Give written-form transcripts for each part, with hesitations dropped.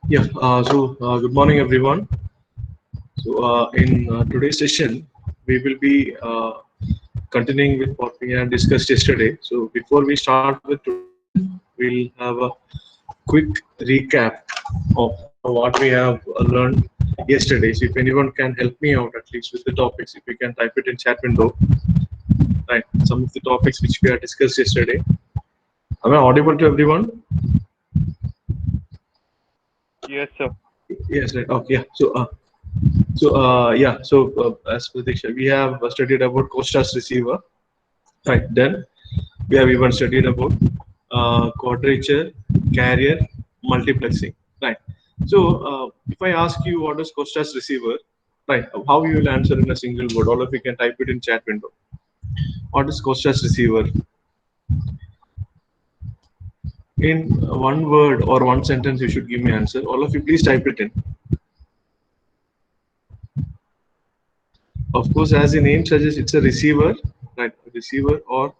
Good morning, everyone. In today's session, we will be continuing with what we had discussed yesterday. So, before we start with today's session, we'll have a quick recap of what we have learned yesterday. So, if anyone can help me out at least with the topics, if you can type it in chat window, right? Some of the topics which we had discussed yesterday. Am I audible to everyone? Yes, sir. Yes, right. Okay, yeah. As Pratiksha, we have studied about Costa's receiver, right? Then we have even studied about quadrature, carrier, multiplexing, right? If I ask you what is Costa's receiver, right? How you will answer in a single word? All of you can type it in chat window. What is Costa's receiver? In one word or one sentence, you should give me answer. All of you, please type it in. Of course, as the name suggests, it's a receiver, right? Receiver or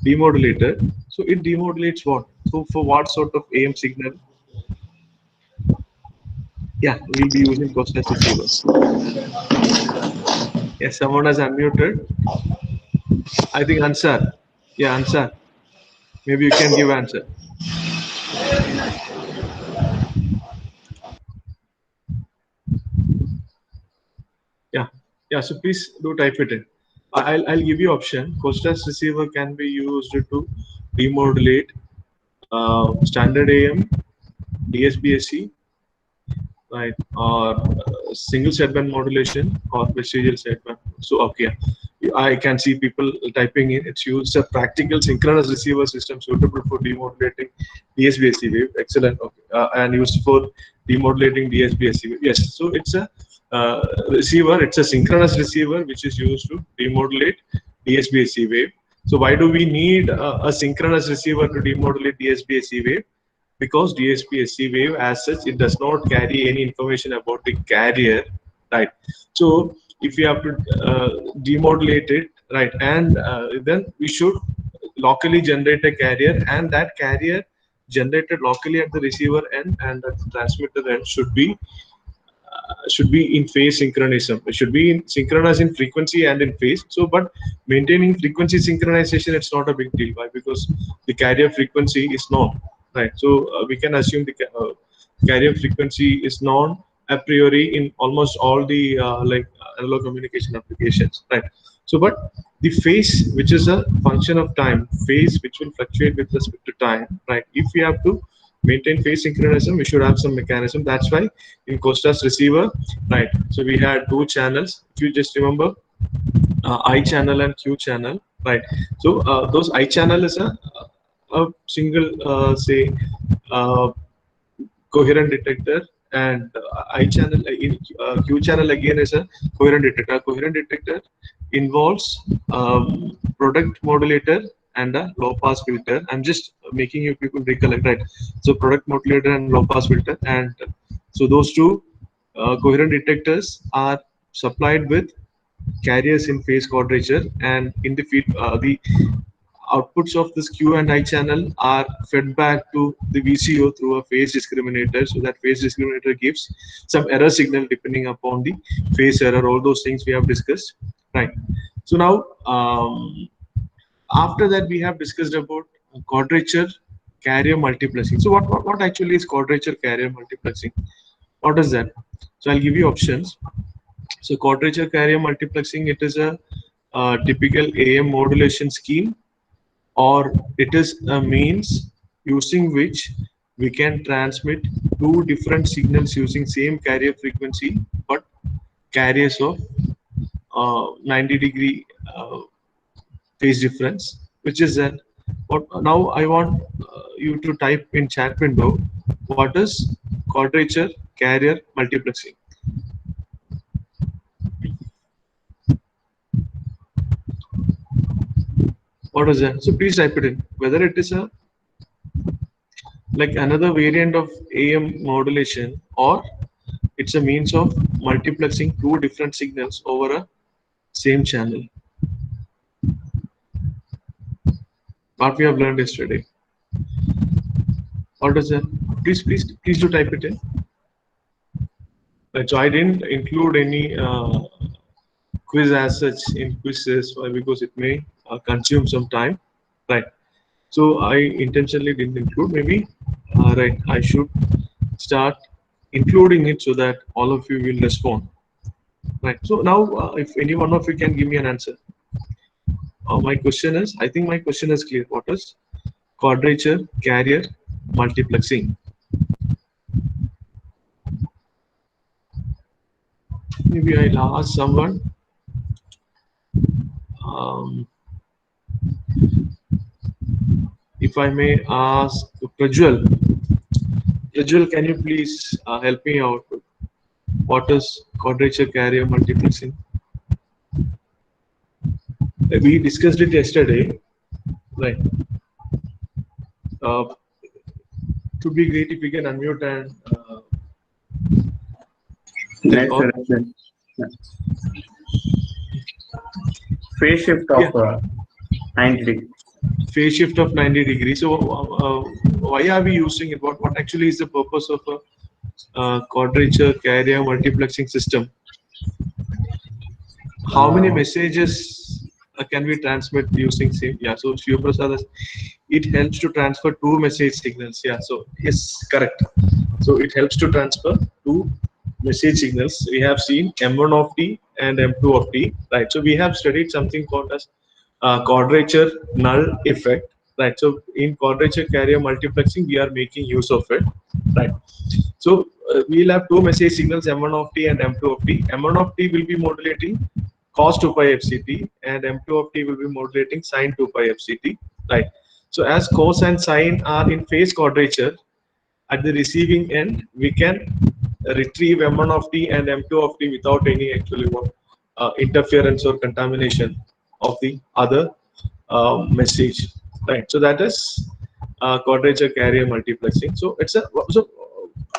demodulator. So it demodulates what? So for what sort of AM signal? Yeah, we'll be using Costas receiver. Yes, someone has unmuted. I think Ansar. Yeah, Ansar. Maybe you can give answer. Yeah, yeah. So please do type it in. I'll give you option. Costas receiver can be used to demodulate standard AM, DSBSC, right, or single sideband modulation or vestigial sideband. So okay, I can see people typing in. It's used a practical synchronous receiver system suitable for demodulating DSBSC wave. Excellent. Okay, and used for demodulating DSBSC wave. Yes. So it's a receiver. It's a synchronous receiver which is used to demodulate DSBSC wave. So why do we need a synchronous receiver to demodulate DSBSC wave? Because DSP-SC wave as such, it does not carry any information about the carrier, right? So if you have to demodulate it, right, and then we should locally generate a carrier, and that carrier generated locally at the receiver end and at the transmitter end should be in phase synchronism. It should be in synchronized in frequency and in phase. So, but maintaining frequency synchronization, it's not a big deal. Why? Because the carrier frequency is known, right? So we can assume the carrier frequency is known a priori in almost all the analog communication applications, right? So, but the phase, which is a function of time, phase which will fluctuate with respect to time, right? If we have to maintain phase synchronism, we should have some mechanism. That's why in Costa's receiver, right? So we had two channels. If you just remember, I channel and Q channel, right? So those I channel is a single, say, uh, coherent detector, and I channel in Q channel again is a coherent detector. A coherent detector involves product modulator and a low pass filter. I'm just making you people recollect, right? So product modulator and low pass filter, and so those two coherent detectors are supplied with carriers in phase quadrature, and in the feed the outputs of this Q and I channel are fed back to the VCO through a phase discriminator. So that phase discriminator gives some error signal depending upon the phase error. All those things we have discussed, right? So now, after that, we have discussed about quadrature carrier multiplexing. So what actually is quadrature carrier multiplexing? What is that? So I'll give you options. So quadrature carrier multiplexing, it is a typical AM modulation scheme, or it is a means using which we can transmit two different signals using same carrier frequency but carriers of 90-degree phase difference, which is that. What now I want you to type in chat window, what is quadrature carrier multiplexing? What is that? So please type it in. Whether it is a like another variant of AM modulation, or it's a means of multiplexing two different signals over a same channel. What we have learned yesterday. What is that? Please do type it in. Right, so I didn't include any quiz as such in quizzes. Why? Because it may consume some time, right? So I intentionally didn't include. Maybe, right, I should start including it so that all of you will respond. Right. So now, if any one of you can give me an answer, my question is. I think my question is clear. What is quadrature carrier multiplexing? Maybe I'll ask someone. Um, if I may ask Prajwal. Prajwal, can you please help me out? What is quadrature carrier multiplexing? We discussed it yesterday, right? Uh, to be great if we can unmute and Nice record. correction. Phase shift Yeah, of 90 degrees. phase shift of 90 degrees. So, why are we using it? What actually is the purpose of a quadrature carrier multiplexing system? How many Uh, messages can we transmit using same? Yeah, so Shiv Prasad, it helps to transfer two message signals. Yeah, so yes, correct. So it helps to transfer two message signals. We have seen M1 of t and M2 of t, right? So we have studied something called as quadrature null effect, right? So in quadrature carrier multiplexing, we are making use of it, right? So we'll have two message signals M1 of t and M2 of t. M1 of t will be modulating cos 2 pi fct and M2 of t will be modulating sin 2 pi fct, right? So as cos and sin are in phase quadrature, at the receiving end, we can retrieve M1 of t and M2 of t without any actually interference or contamination of the other message, right? So that is quadrature carrier multiplexing. So it's a so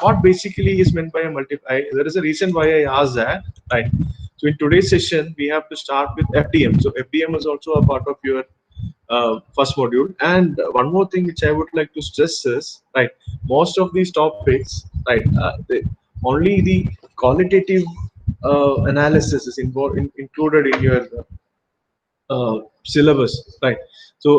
what basically is meant by a multiply. There is a reason why I asked that, right? So in today's session, we have to start with FDM. So FDM is also a part of your first module. And one more thing which I would like to stress is, right, most of these topics, right, only the qualitative analysis is included in your syllabus, right? So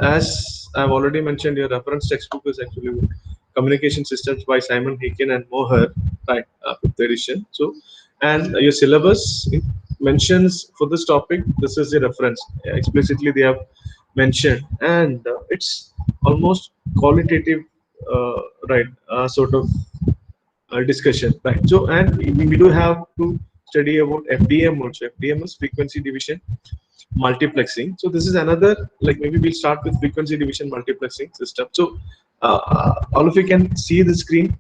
as I've already mentioned, your reference textbook is actually Communication Systems by Simon Hicken and Moher, right, fifth edition. So, and your syllabus mentions for this topic, this is the reference. Explicitly, they have mentioned, and it's almost qualitative, right, sort of discussion, right? So, and we do have to study about FDM also. FDM is frequency division multiplexing. So this is another, like maybe we'll start with frequency division multiplexing system. So all of you can see the screen.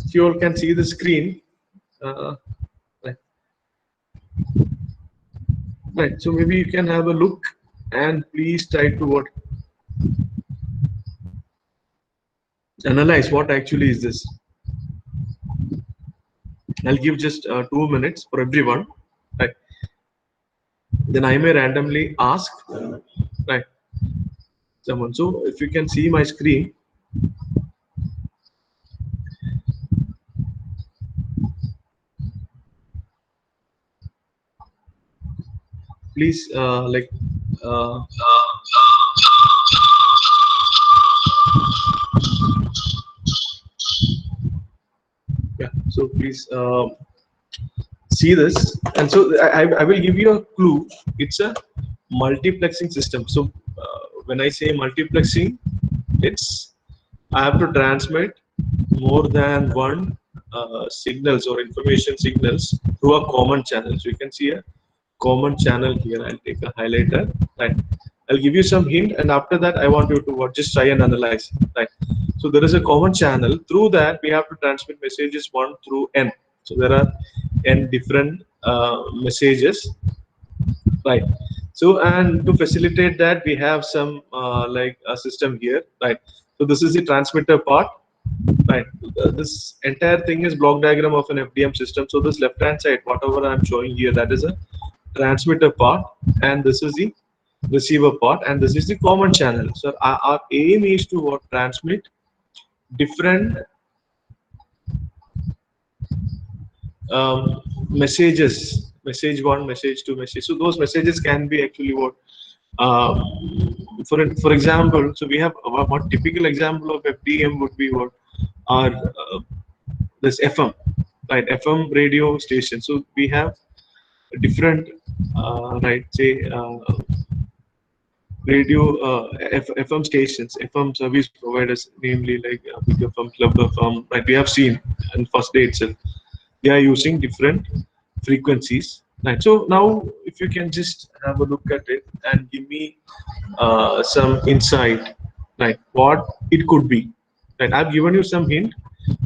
If you all can see the screen, right. Right. So maybe you can have a look and please try to what analyze what actually is this. I'll give just 2 minutes for everyone. Right. Then I may randomly ask, right, someone. So if you can see my screen, please uh, yeah. So please see this. And so I will give you a clue. It's a multiplexing system. So when I say multiplexing, it's I have to transmit more than one signals or information signals through a common channel. So you can see a common channel here. I'll take a highlighter, right? I'll give you some hint, and after that I want you to just try and analyze, right? So there is a common channel. Through that we have to transmit messages 1 through n. So there are n different messages, right? So and to facilitate that we have some like a system here, right? So this is the transmitter part, right? This entire thing is block diagram of an FDM system. So this left hand side, whatever I'm showing here, that is a transmitter part, and this is the receiver part, and this is the common channel. So our aim is to what, transmit different messages, message one, message two, message. So those messages can be actually what, for example, so we have one typical example of FDM would be what our this FM, right? FM radio station. So we have different, right? Say radio FM stations, FM service providers, namely like Big FM, Club FM. Right? We have seen in first day itself, they are using different frequencies. Right. So now, if you can just have a look at it and give me some insight, right? What it could be. Right. I've given you some hint.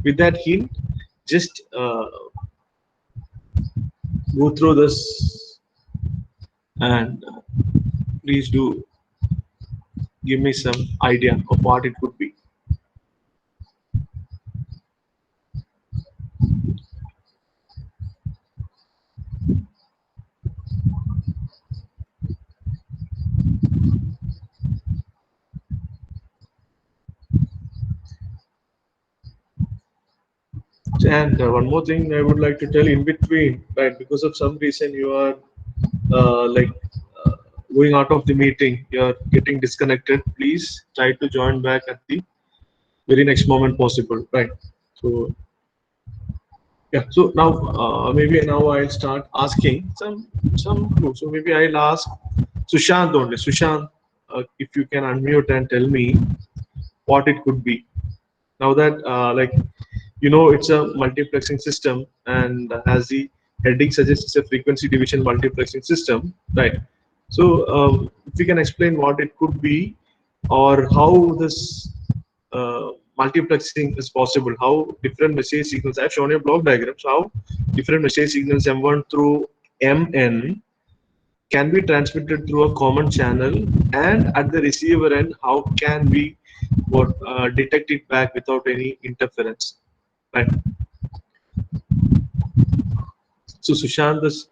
With that hint, just go through this and please do give me some idea of what it could be. And one more thing I would like to tell in between, right? Because of some reason you are like going out of the meeting, you are getting disconnected. Please try to join back at the very next moment possible, right? So yeah. So now maybe now I'll start asking some clues. So maybe I'll ask Sushant only. Sushant, if you can unmute and tell me what it could be. Now that like it's a multiplexing system, and as the heading suggests, it's a frequency division multiplexing system, right? So if you can explain what it could be, or how this multiplexing is possible, how different message signals, I've shown you a block diagram, so how different message signals M1 through Mn can be transmitted through a common channel, and at the receiver end, how can we detect it back without any interference, right? So Sushant is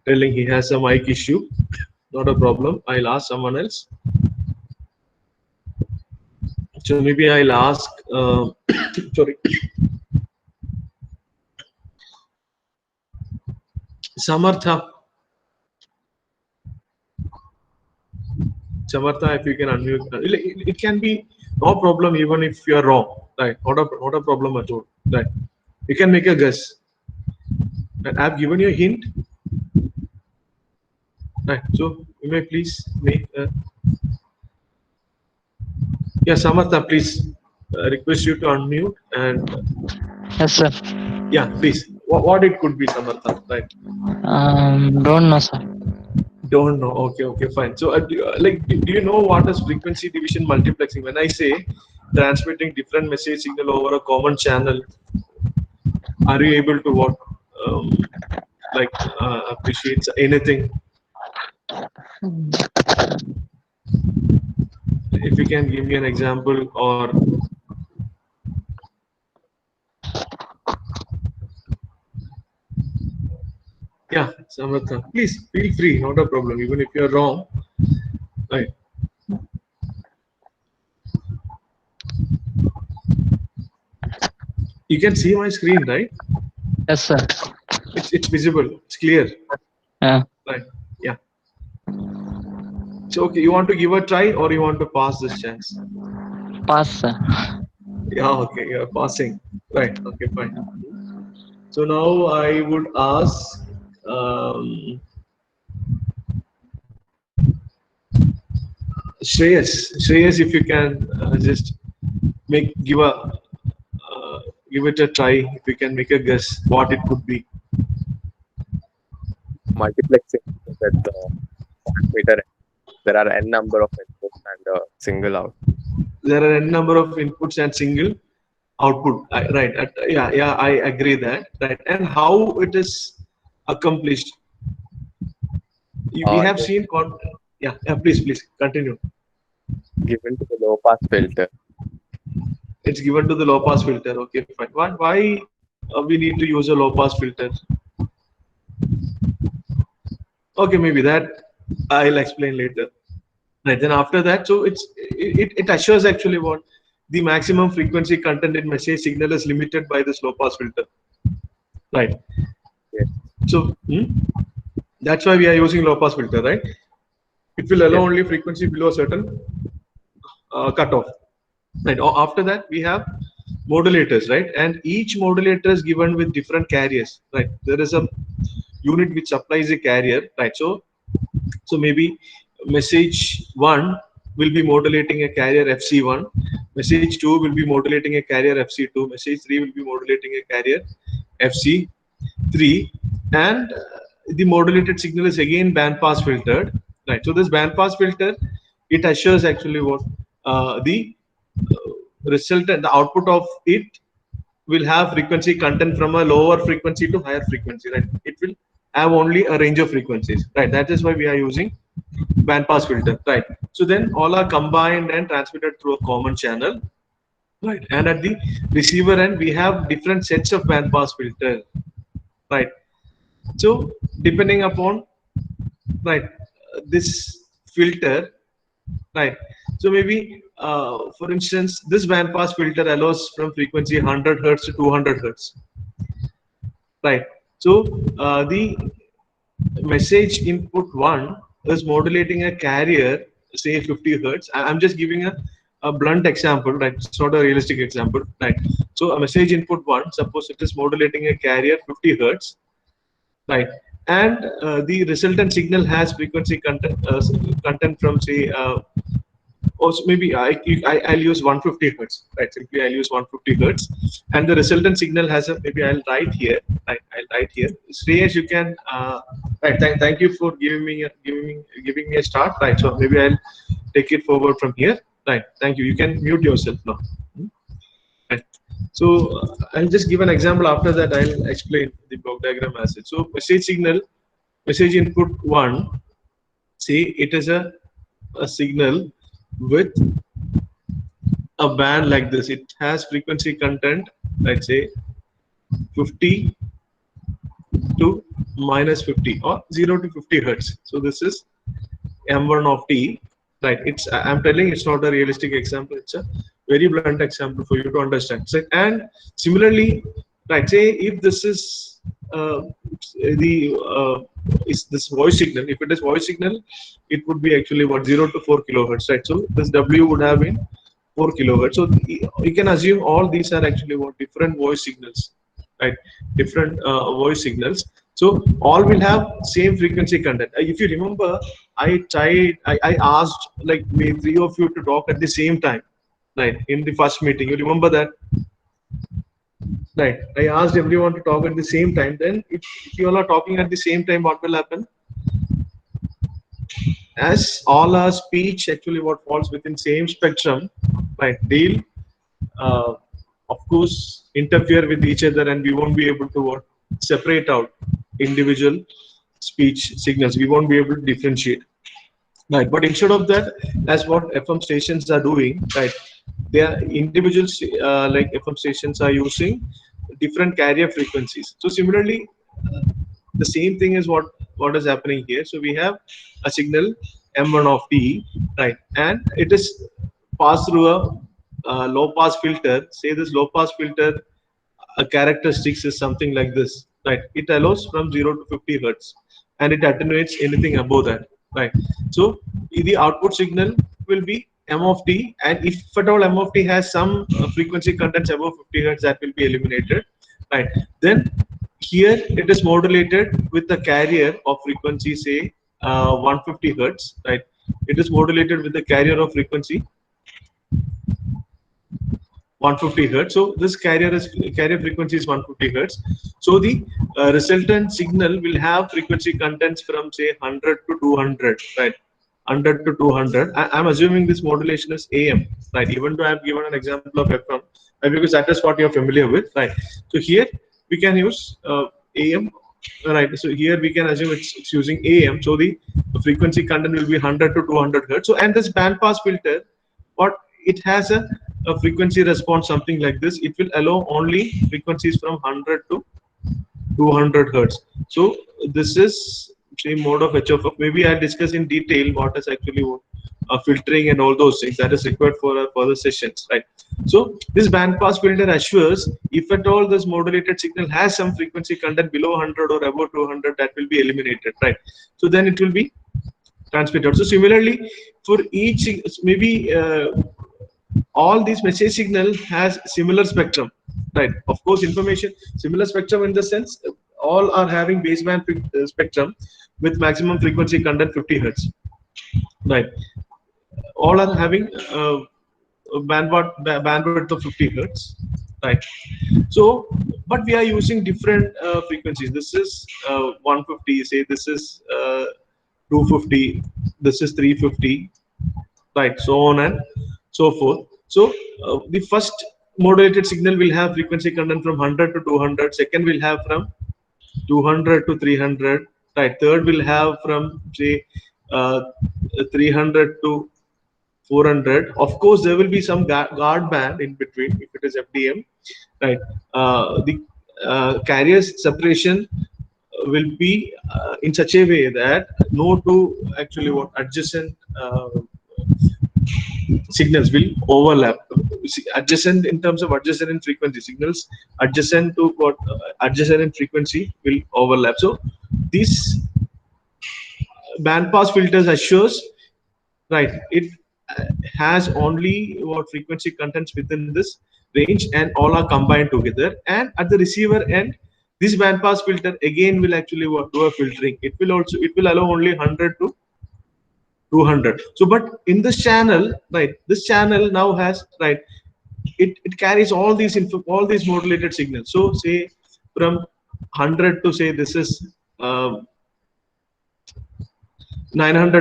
telling he has a mic issue. Not a problem. I'll ask someone else. So maybe I'll ask. Sorry, Samartha. Samartha, if you can unmute, it can be no problem even if you are wrong, right? Not a problem at all, right? You can make a guess. Right? I've given you a hint, right? So you may please make. Yeah, Samartha, please request you to unmute and. Yes, sir. Yeah, please. What it could be, Samartha, right? Don't know, sir. Don't know. Okay, fine. So, do you know what is frequency division multiplexing? When I say transmitting different message signal over a common channel, are you able to appreciate anything? If you can give me an example, or yeah, Samartha, please feel free. Not a problem. Even if you are wrong, right? You can see my screen, right? Yes, sir. It's visible. It's clear. Yeah. Right. Yeah. So okay, you want to give a try, or you want to pass this chance? Pass, sir. Yeah. Okay. You're passing. Right. Okay. Fine. So now I would ask. Shreyas, if you can just give it a try. If you can make a guess what it could be. Multiplexing at the transmitter. There are n number of inputs and a single out. There are n number of inputs and single output. Right. Yeah. I agree that. Right. And how it is accomplished? We have seen. Yeah. Please continue. Given to the low pass filter. It's given to the low pass filter. Okay, fine. Why we need to use a low pass filter? Okay, maybe that I'll explain later. Right. Then after that, so it assures actually what the maximum frequency content in message signal is limited by this low pass filter. Right. Yes. So that's why we are using low pass filter, right? It will allow Yes. only frequency below a certain cutoff. Right. After that, we have modulators, right? And each modulator is given with different carriers, right? There is a unit which supplies a carrier, right? So maybe message 1 will be modulating a carrier FC1, message 2 will be modulating a carrier FC2, message 3 will be modulating a carrier FC3, and the modulated signal is again band pass filtered, right? So this band pass filter, it assures actually what the resultant, the output of it will have frequency content from a lower frequency to higher frequency, right? It will have only a range of frequencies, right? That is why we are using band pass filter, right? So then all are combined and transmitted through a common channel, right? And at the receiver end, we have different sets of band pass filter, right? So depending upon, right, this filter, right? So maybe, for instance, this band pass filter allows from frequency 100 hertz to 200 hertz, right? So the message input 1 is modulating a carrier, say 50 hertz. I'm just giving a blunt example, right? It's not a realistic example, right? So a message input 1, suppose it is modulating a carrier 50 hertz, right? And the resultant signal has frequency content from, say, also maybe I'll use 150 hertz, right? Simply I'll use 150 hertz, and the resultant signal has a, maybe I'll write here, right? I'll write here. Shreyas, you can, right? Thank you for giving me a start, right? So maybe I'll take it forward from here, right? Thank you. You can mute yourself now. Right. So I'll just give an example. After that, I'll explain the block diagram as it. So message signal, message input 1. See, it is a signal with a band like this. It has frequency content, let's say 50 to minus 50 or 0 to 50 hertz. So this is M1 of T, right? It's, I'm telling it's not a realistic example. It's a very blunt example for you to understand. So, and similarly, right? Say if this is is this voice signal. If it is voice signal, it would be actually what, 0 to 4 kilohertz, right? So this W would have been 4 kilohertz. So you can assume all these are actually what, different voice signals, right? Different voice signals. So all will have same frequency content. If you remember, I asked like maybe 3 of you to talk at the same time, right? In the first meeting, you remember that? Right. I asked everyone to talk at the same time. Then if you all are talking at the same time, what will happen? As all our speech actually what falls within same spectrum, right? They'll of course interfere with each other, and we won't be able to what, separate out individual speech signals. We won't be able to differentiate. Right, but instead of that, as what FM stations are doing, right, they are individual like FM stations are using different carrier frequencies. So similarly, the same thing is what is happening here. So we have a signal M1 of T, right, and it is passed through a low pass filter. Say this low pass filter characteristics is something like this, right? It allows from 0 to 50 hertz, and it attenuates anything above that, right? So the output signal will be M of T, and if at all M of T has some frequency contents above 50 hertz, that will be eliminated, right? Then here it is modulated with the carrier of frequency, say 150 hertz, right? It is modulated with the carrier of frequency 150 hertz. So this carrier frequency is 150 hertz. So the resultant signal will have frequency contents from say 100 to 200, right? 100 to 200. I'm assuming this modulation is AM, right? Even though I've given an example of FM, because that is what you're familiar with, right? So here we can use AM, right? So here we can assume it's using AM. So the frequency content will be 100 to 200 hertz. So, and this band pass filter, what it has a frequency response something like this. It will allow only frequencies from 100 to 200 hertz. So this is same mode of HFF. Maybe I'll discuss in detail what is actually filtering and all those things that is required for further sessions, right? So this band pass filter assures if at all this modulated signal has some frequency content below 100 or above 200, that will be eliminated, right? So then it will be transmitted. So similarly, for each maybe all these message signal has similar spectrum, right? Of course, information similar spectrum in the sense all are having baseband spectrum with maximum frequency content 50 hertz, right? All are having bandwidth of 50 hertz, right? So, but we are using different frequencies. This is 150. Say this is 250. This is 350, right? So on and so forth. So the first modulated signal will have frequency content from 100 to 200. Second will have from 200 to 300, right? Third will have from say 300 to 400. Of course, there will be some guard band in between if it is FDM, right? The carriers separation will be in such a way that no two actually what adjacent signals will overlap. Adjacent in terms of adjacent in frequency signals, adjacent to what adjacent in frequency will overlap. So this band pass filters assures, right, it has only what frequency contents within this range and all are combined together. And at the receiver end, this band pass filter again will actually do a filtering. It will allow only 100 to 200. So but in this channel, right, this channel now has, right, it carries all these all these modulated signals. So say from 100 to say this is 900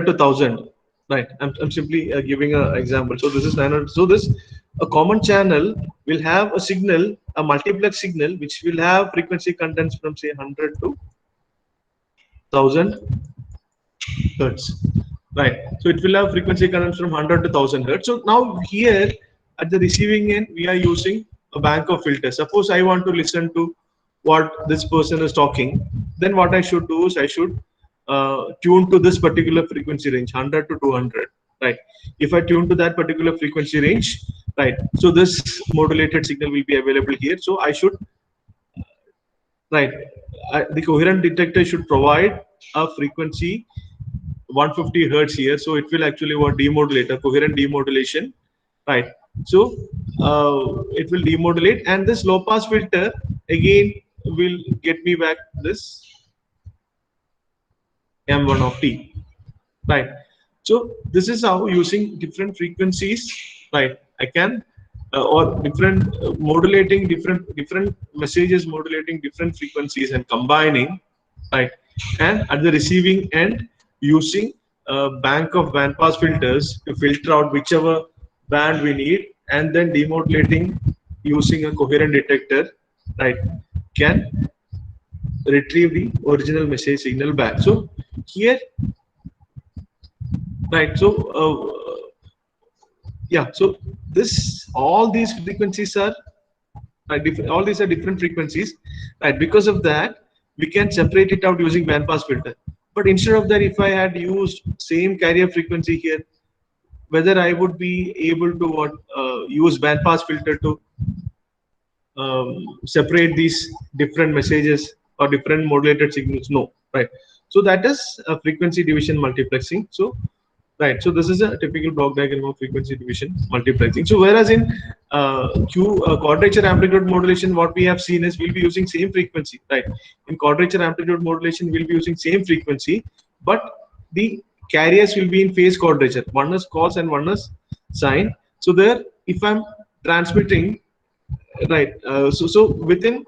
to 1000, right? I'm simply giving an example. So this is 900. So this a common channel will have a signal, a multiplex signal, which will have frequency contents from say 100 to 1000 hertz, right? So it will have frequency contents from 100 to 1000 hertz. So now here at the receiving end, we are using a bank of filters. Suppose I want to listen to what this person is talking, then what I should do is I should tune to this particular frequency range, 100 to 200, right? If I tune to that particular frequency range, right, so this modulated signal will be available here. So I should, right, the coherent detector should provide a frequency 150 hertz here. So it will actually what demodulate, a coherent demodulation, right? So it will demodulate, and this low pass filter again will get me back this M1 of t, right? So this is how using different frequencies, right, I can or different modulating different messages, modulating different frequencies and combining, right? And at the receiving end, using a bank of band pass filters to filter out whichever band we need, and then demodulating using a coherent detector, right, can retrieve the original message signal back. So here, right, so yeah, so this all these frequencies are different, all these are different frequencies, right? Because of that, we can separate it out using band pass filter. But instead of that, if I had used same carrier frequency here, whether I would be able to what use band pass filter to separate these different messages or different modulated signals? No, right? So that is a frequency division multiplexing. So right, so this is a typical block diagram of frequency division multiplexing. So whereas in quadrature amplitude modulation, what we have seen is we'll be using same frequency, right? In quadrature amplitude modulation, we'll be using same frequency, but the carriers will be in phase quadrature. One is cos and one is sine. So there, if I'm transmitting, right, so within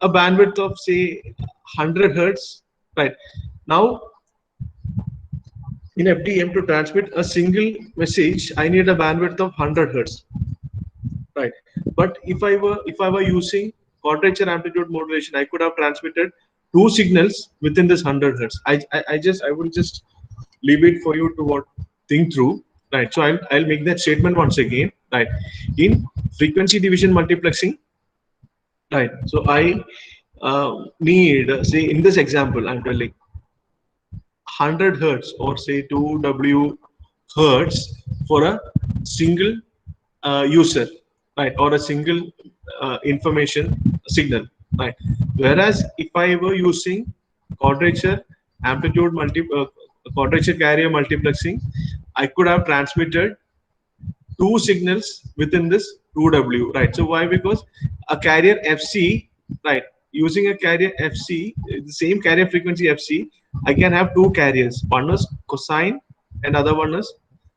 a bandwidth of say 100 hertz, right? Now in FDM, to transmit a single message, I need a bandwidth of 100 hertz, right? But if I were using quadrature amplitude modulation, I could have transmitted two signals within this 100 hertz. I will just leave it for you to what think through, right? So I'll make that statement once again, right? In frequency division multiplexing, right? So I need, say in this example, I'm telling 100 hertz or say 2W hertz for a single user, right, or a single information signal, right. Whereas if I were using quadrature amplitude quadrature carrier multiplexing, I could have transmitted two signals within this 2W, right? So why? Because a carrier FC, right? Using a carrier FC, the same carrier frequency FC, I can have two carriers. One is cosine and other one is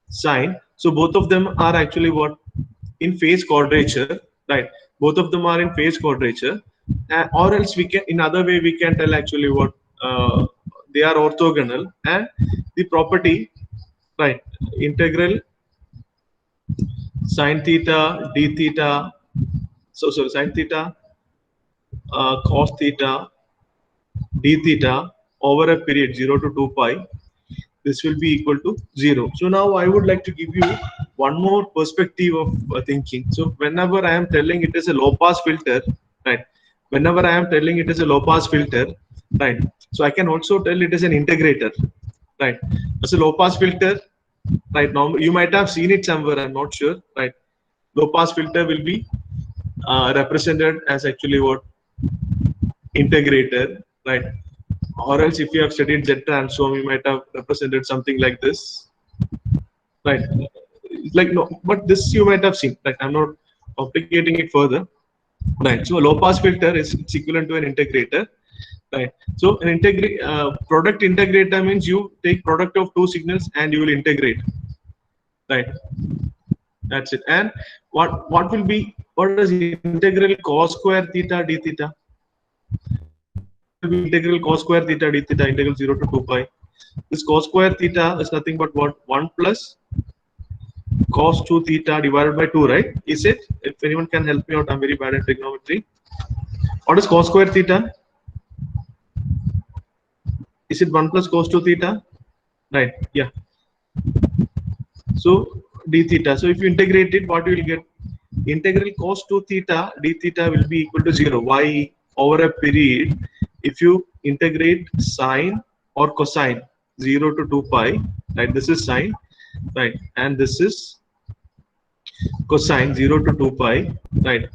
sine. So both of them are actually what? In phase quadrature, right? Both of them are in phase quadrature, or else we can, in other way, we can tell actually what they are orthogonal, and the property, right? Integral sine theta d theta, so sorry, sine theta cos theta d theta over a period 0 to 2 pi, this will be equal to 0. So now I would like to give you one more perspective of thinking. So whenever I am telling it is a low pass filter, right, whenever I am telling it is a low pass filter, right, so I can also tell it is an integrator, right. As a low pass filter, right, now you might have seen it somewhere, I'm not sure, right. Low pass filter will be represented as actually what? Integrator, right? Or else if you have studied Z transform, you might have represented something like this, right? Like, no, but this you might have seen, right? I'm not complicating it further, right? So a low pass filter is equivalent to an integrator, right? So an product integrator means you take product of two signals and you will integrate, right? That's it. And what will be, what is integral cos square theta d theta? Will be integral cos square theta d theta, integral 0 to 2 pi. This cos square theta is nothing but what? 1 plus cos 2 theta divided by 2, right? Is it? If anyone can help me out, I'm very bad at trigonometry. What is cos square theta? Is it 1 plus cos 2 theta? Right, yeah. So d theta. So if you integrate it, what you will get? Integral cos 2 theta d theta will be equal to 0. Why? Over a period, if you integrate sine or cosine 0 to 2 pi, right? This is sine, right? And this is cosine 0 to 2 pi, right?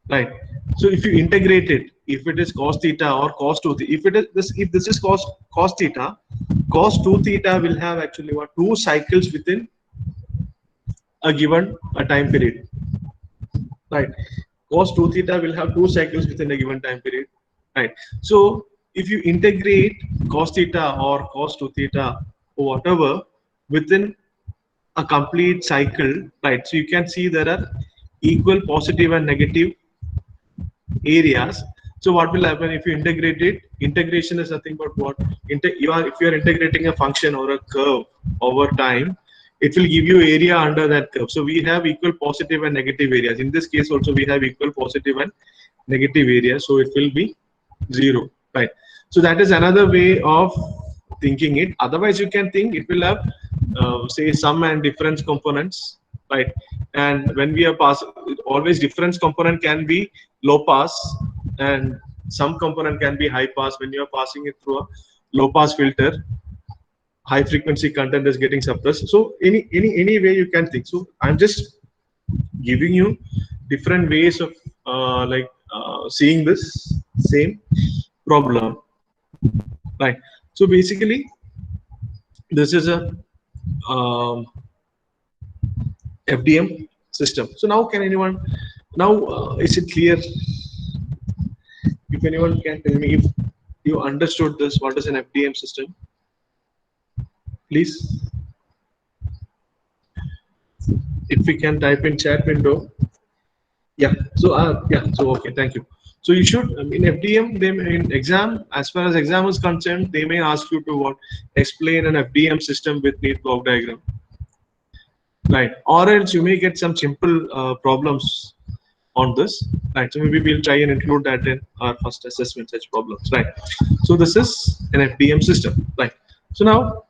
Right. So if you integrate it, if it is cos theta or cos 2 theta, if this is cos theta, cos 2 theta will have actually what? Two cycles within a given time period, right? Cos 2 theta will have two cycles within a given time period, right? So if you integrate cos theta or cos 2 theta or whatever within a complete cycle, right? So you can see there are equal positive and negative areas. So what will happen if you integrate it? Integration is nothing but what? If you are integrating a function or a curve over time, it will give you area under that curve. So we have equal positive and negative areas. In this case also we have equal positive and negative areas. So it will be 0, right? So that is another way of thinking it. Otherwise you can think it will have say sum and difference components, right? And when we are passing, always difference component can be low pass and some component can be high pass. When you are passing it through a low pass filter, high frequency content is getting suppressed. So any way you can think. So I'm just giving you different ways of seeing this same problem, right? So basically this is a FDM system. So now can anyone, now is it clear? If anyone can tell me if you understood this, what is an FDM system, please. If we can type in chat window. Yeah, so okay, thank you. So you should, in FDM, they may, in exam, as far as exam is concerned, they may ask you to what? Explain an FDM system with neat block diagram, right? Or else you may get some simple problems on this, right? So maybe we'll try and include that in our first assessment, such problems, right? So this is an FDM system, right? So now,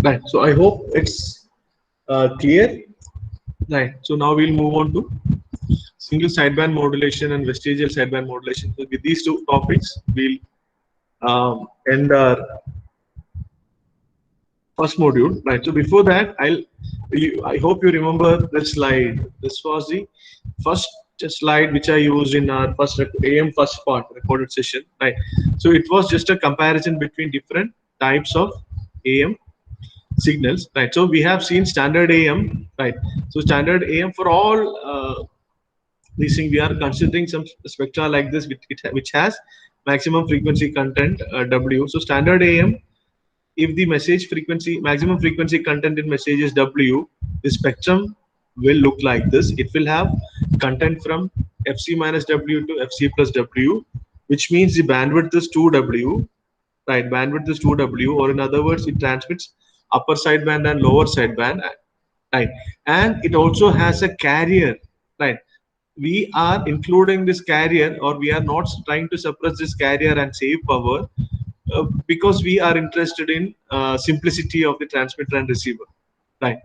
right, so I hope it's clear, right? So now we'll move on to single sideband modulation and vestigial sideband modulation. So with these two topics, we'll end our first module, right? So before that, I hope you remember the slide. This was the first slide which I used in our first AM first part recorded session, right? So it was just a comparison between different types of AM signals, right? So we have seen standard AM, right? So standard AM for all these things, we are considering some spectra like this, which has maximum frequency content W. So standard AM, if the message frequency, maximum frequency content in message is W, the spectrum will look like this. It will have content from FC minus W to FC plus W, which means the bandwidth is 2W, right? Bandwidth is 2W, or in other words, it transmits upper sideband and lower sideband, right? And it also has a carrier, right? We are including this carrier, or we are not trying to suppress this carrier and save power, because we are interested in simplicity of the transmitter and receiver, right?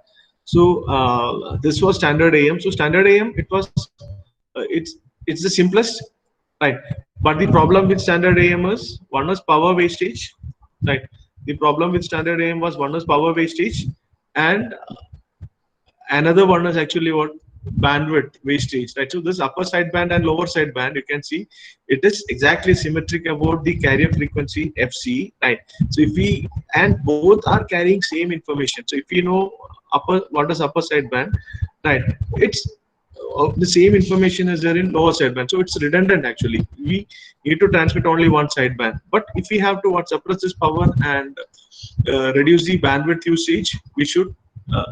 So this was standard AM. So standard AM, it was it's the simplest, right? But the problem with standard AM is, one is power wastage, right? The problem with standard AM was, one is power wastage, and another one is actually what, bandwidth wastage, right? So this upper sideband and lower sideband, you can see it is exactly symmetric about the carrier frequency FC, right? So if we, and both are carrying same information. So if you know upper, what is upper sideband, right? It's the same information is there in lower sideband, so it's redundant actually. We need to transmit only one sideband, but if we have to what, suppress this power and reduce the bandwidth usage, we should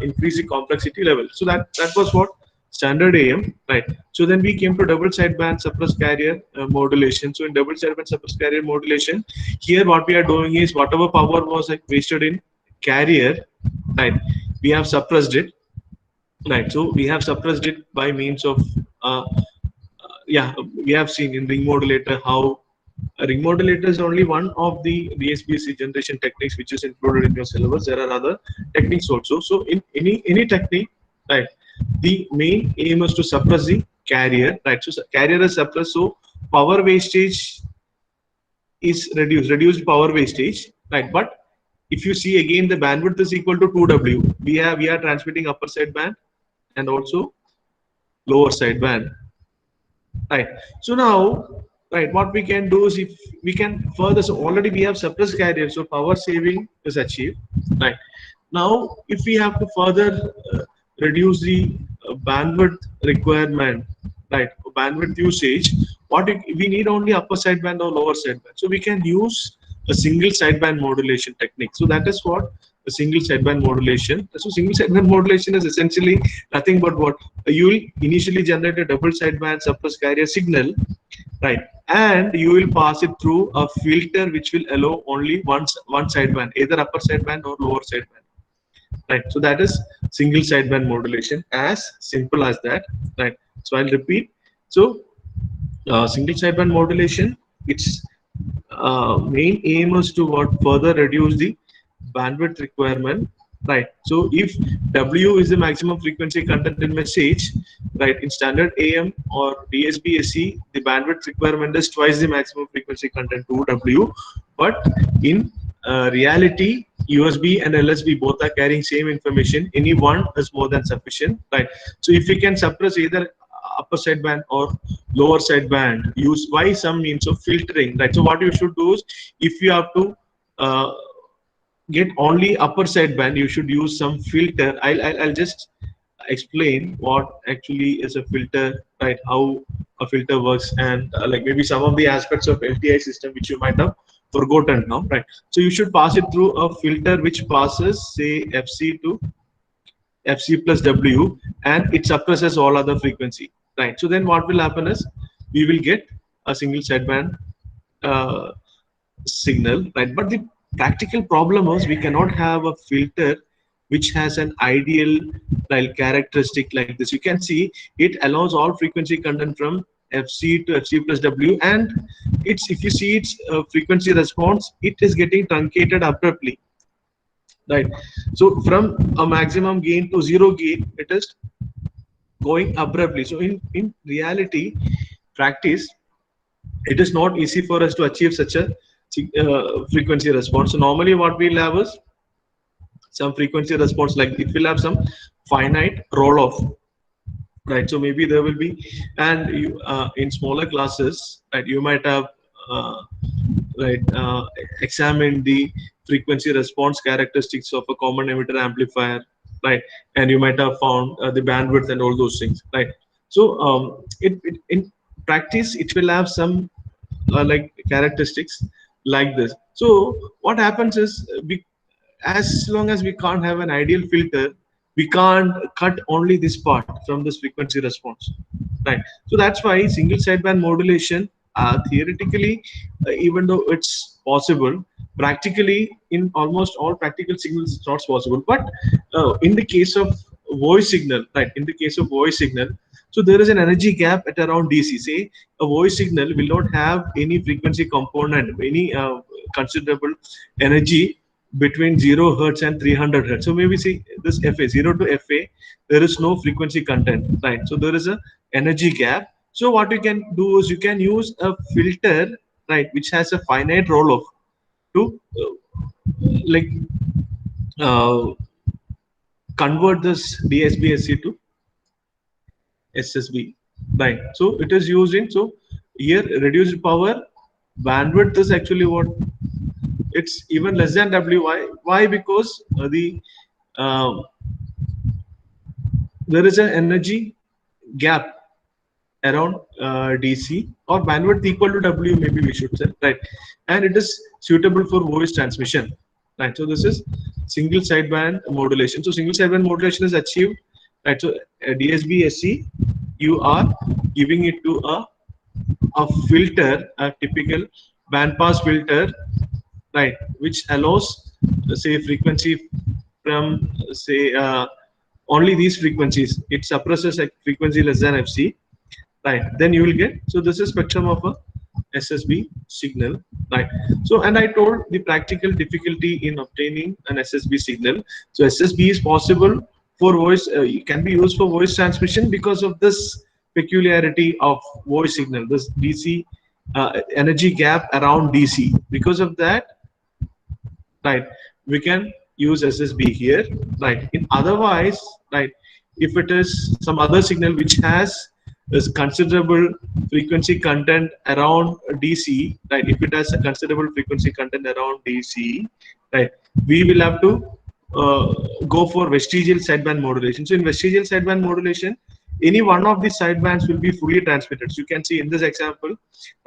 increase the complexity level. So that was what standard AM, right? So then we came to double sideband suppressed carrier modulation. So in double sideband suppressed carrier modulation, here what we are doing is, whatever power was like wasted in carrier, right, we have suppressed it, right? So we have suppressed it by means of yeah, we have seen in ring modulator how a ring modulator is only one of the DSPC generation techniques which is included in your syllabus. There are other techniques also. So in any technique, right, the main aim is to suppress the carrier, right? So carrier is suppressed, so power wastage is reduced power wastage, right? But if you see again, the bandwidth is equal to 2W. We are transmitting upper sideband and also lower sideband, right? So now, right, what we can do is, if we can further, so already we have suppressed carrier, so power saving is achieved, right? Now if we have to further reduce the bandwidth requirement, right, bandwidth usage, we need only upper sideband or lower sideband, so we can use a single sideband modulation technique. So that is what a single sideband modulation. So single sideband modulation is essentially nothing but what, you will initially generate a double sideband suppressed carrier signal, right, and you will pass it through a filter which will allow only one sideband, either upper sideband or lower sideband, right? So that is single sideband modulation, as simple as that, right? So I'll repeat. So single sideband modulation, its main aim is to what, further reduce the bandwidth requirement, right? So if W is the maximum frequency content in message, right, in standard AM or DSP-SC, the bandwidth requirement is twice the maximum frequency content, 2W. But in reality, USB and LSB both are carrying same information. Any one is more than sufficient, right? So if we can suppress either upper sideband or lower sideband, use by some means of filtering, right? So what you should do is, if you have to get only upper sideband, you should use some filter. I'll just explain what actually is a filter, right? How a filter works, and like maybe some of the aspects of LTI system which you might have forgotten now, right? So you should pass it through a filter which passes, say, FC to FC plus W, and it suppresses all other frequency, right? So then what will happen is, we will get a single sideband signal, right? But the practical problem is, we cannot have a filter which has an ideal, like, characteristic like this. You can see it allows all frequency content from FC to FC plus W, and it's, if you see its frequency response, it is getting truncated abruptly, right? So from a maximum gain to zero gain, it is going abruptly. So in reality, practice, it is not easy for us to achieve such a frequency response. So normally what we'll have is some frequency response, like it will have some finite roll off, right? So maybe there will be, and you, in smaller classes, right, you might have uh, right examined the frequency response characteristics of a common emitter amplifier, right? And you might have found the bandwidth and all those things, right? So in practice it will have some like characteristics like this. So what happens is, as long as we can't have an ideal filter, we can't cut only this part from this frequency response, right? So that's why single sideband modulation, theoretically, even though it's possible, practically in almost all practical signals it's not possible. But in the case of voice signal, right, in the case of voice signal, so there is an energy gap at around DC. Say a voice signal will not have any frequency component, any considerable energy between 0 hertz and 300 hertz. So maybe see this FA, 0 to FA, there is no frequency content, right? So there is a energy gap. So what you can do is you can use a filter, right, which has a finite roll off to like uh, convert this DSB-SC to SSB, right? So it is used in, so here reduced power bandwidth is actually what, it's even less than W. Why? Because uh, there is an energy gap around DC, or bandwidth equal to W, maybe we should say, right? And it is suitable for voice transmission, right? So this is single sideband modulation. So single sideband modulation is achieved, right? So DSB-SC, you are giving it to a filter, a typical bandpass filter, right, which allows say frequency from say only these frequencies. It suppresses a frequency less than FC, right? Then you will get, so this is spectrum of a SSB signal, right? So, and I told the practical difficulty in obtaining an SSB signal. So SSB is possible for voice, it can be used for voice transmission because of this peculiarity of voice signal, this DC energy gap around DC. Because of that, right, we can use SSB here, right? In otherwise, right, if it is some other signal which has is considerable frequency content around DC, right? If it has a considerable frequency content around DC, right, we will have to go for vestigial sideband modulation. So in vestigial sideband modulation, any one of these sidebands will be fully transmitted. So you can see in this example,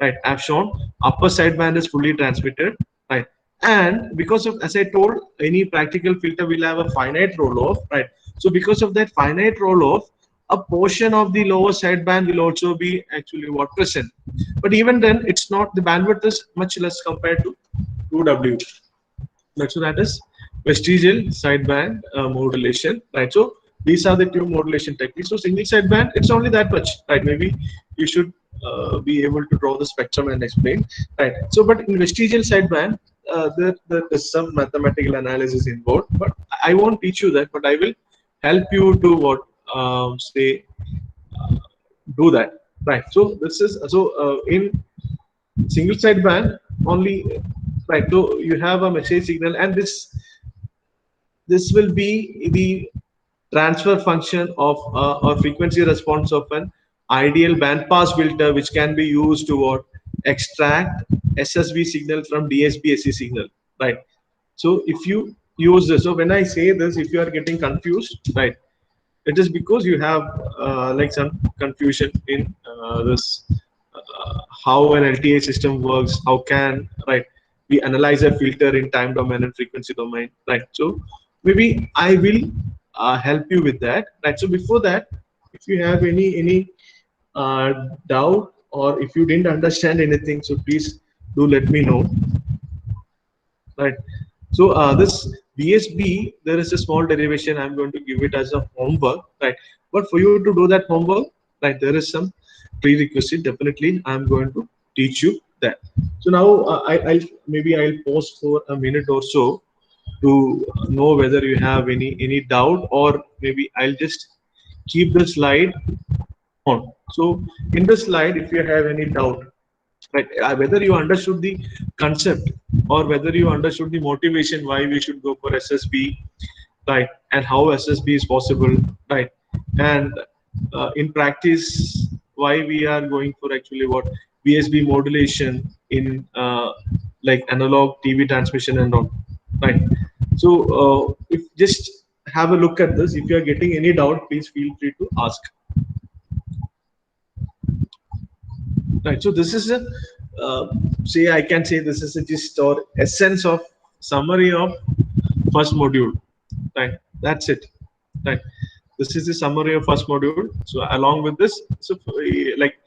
right, I've shown upper sideband is fully transmitted, right? And because of, as I told, any practical filter will have a finite roll-off, right? So because of that finite roll-off, a portion of the lower sideband will also be actually what present. But even then, it's not, the bandwidth is much less compared to 2W. So that is vestigial sideband modulation, right? So these are the two modulation techniques. So single sideband, it's only that much, right? Maybe you should be able to draw the spectrum and explain, right? So, but in vestigial sideband, there is some mathematical analysis involved, but I won't teach you that, but I will help you to what say do that, right? So this is, so in single sideband only, right? So you have a message signal, and this will be the transfer function of or frequency response of an ideal bandpass filter, which can be used to what, extract SSB signal from DSB-SC signal, right? So if you use this, so when I say this, if you are getting confused, right, it is because you have like some confusion in this how an LTA system works, how can, right, we analyze a filter in time domain and frequency domain, right? So maybe I will help you with that, right? So before that, if you have any doubt, or if you didn't understand anything, so please do let me know, right? So this DSB, there is a small derivation. I'm going to give it as a homework, right? But for you to do that homework, right, there is some prerequisite. Definitely, I'm going to teach you that. So now I'll pause for a minute or so to know whether you have any doubt, or maybe I'll just keep the slide on. So in the slide, if you have any doubt, right, whether you understood the concept or whether you understood the motivation why we should go for SSB, right? And how SSB is possible, right? And in practice, why we are going for actually what VSB modulation in like analog TV transmission and all, right? So if just have a look at this. If you are getting any doubt, please feel free to ask. Right. So this is a say I can say this is a gist or essence of summary of first module. Right. That's it. Right. This is the summary of first module. So along with this, so like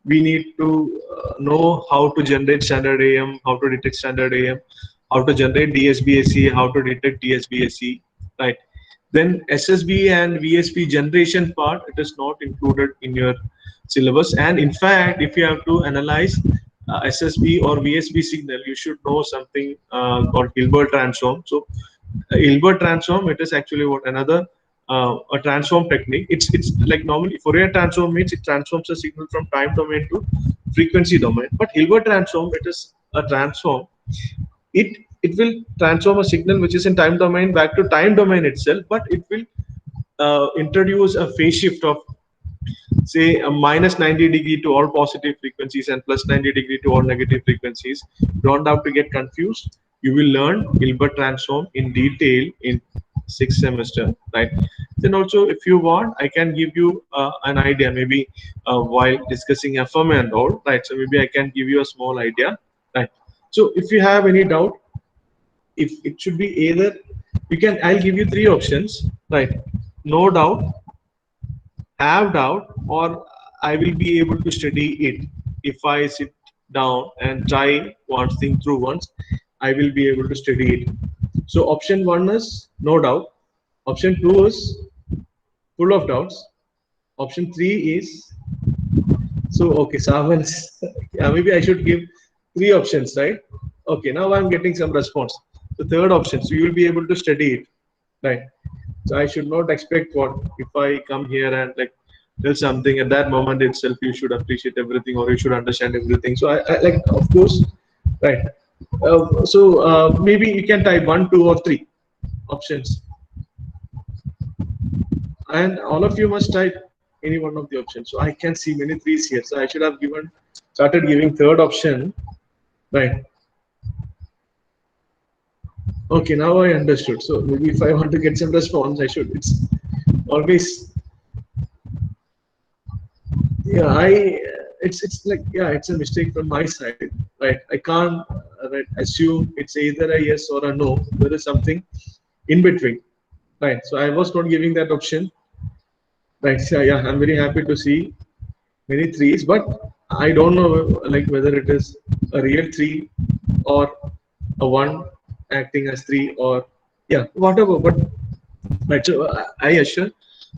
we need to know how to generate standard AM, how to detect standard AM, how to generate DSBAC, how to detect DSBAC. Right. Then SSB and VSB generation part, it is not included in your syllabus. And in fact, if you have to analyze SSB or VSB signal, you should know something called Hilbert transform. So Hilbert transform, it is actually what another a transform technique. It's like normally Fourier transform means it transforms a signal from time domain to frequency domain. But Hilbert transform, it is a transform. It will transform a signal which is in time domain back to time domain itself, but it will introduce a phase shift of say a minus 90 degree to all positive frequencies and plus 90 degree to all negative frequencies. Don't have to get confused. You will learn Hilbert transform in detail in 6th semester, right? Then also, if you want, I can give you an idea, maybe while discussing FMA and all, right? So maybe I can give you a small idea, right? So if you have any doubt, if it should be either, you can, I'll give you three options, right? No doubt, have doubt, or I will be able to study it. If I sit down and try one thing through once, I will be able to study it. So option one is no doubt. Option two is full of doubts. Option three is so okay. Savan, yeah, maybe I should give three options, right? Okay, now I'm getting some response. The third option, so you will be able to study it, right? So I should not expect what if I come here and like tell something at that moment itself you should appreciate everything or you should understand everything. So I like of course, right? Maybe you can type 1, 2, or 3 options, and all of you must type any one of the options. So I can see many threes here. So I should have started giving third option, right? Okay, now I understood. So maybe if I want to get some response, I should. It's always, yeah. It's like, yeah, it's a mistake from my side, right? I can't right, assume it's either a yes or a no. There is something in between, right? So I was not giving that option, right? So yeah, I'm very happy to see many threes, but I don't know like whether it is a real three or a one acting as three or yeah, whatever. But right, so I assure,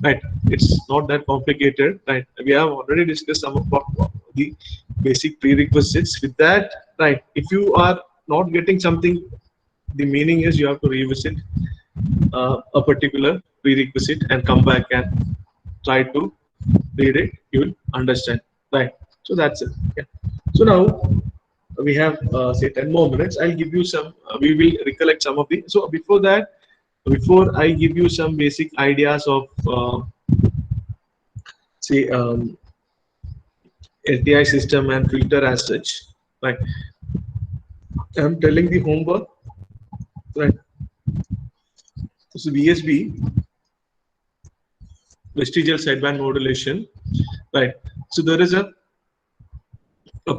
right, it's not that complicated, right? We have already discussed some of the basic prerequisites. With that, right, if you are not getting something, the meaning is you have to revisit a particular prerequisite and come back and try to read it. You will understand, right? So that's it. Yeah. So now we have say 10 more minutes. I'll give you some. We will recollect some of the. So before that, before I give you some basic ideas of say LTI system and filter as such, right? I'm telling the homework, right? So VSB, vestigial sideband modulation, right? So there is a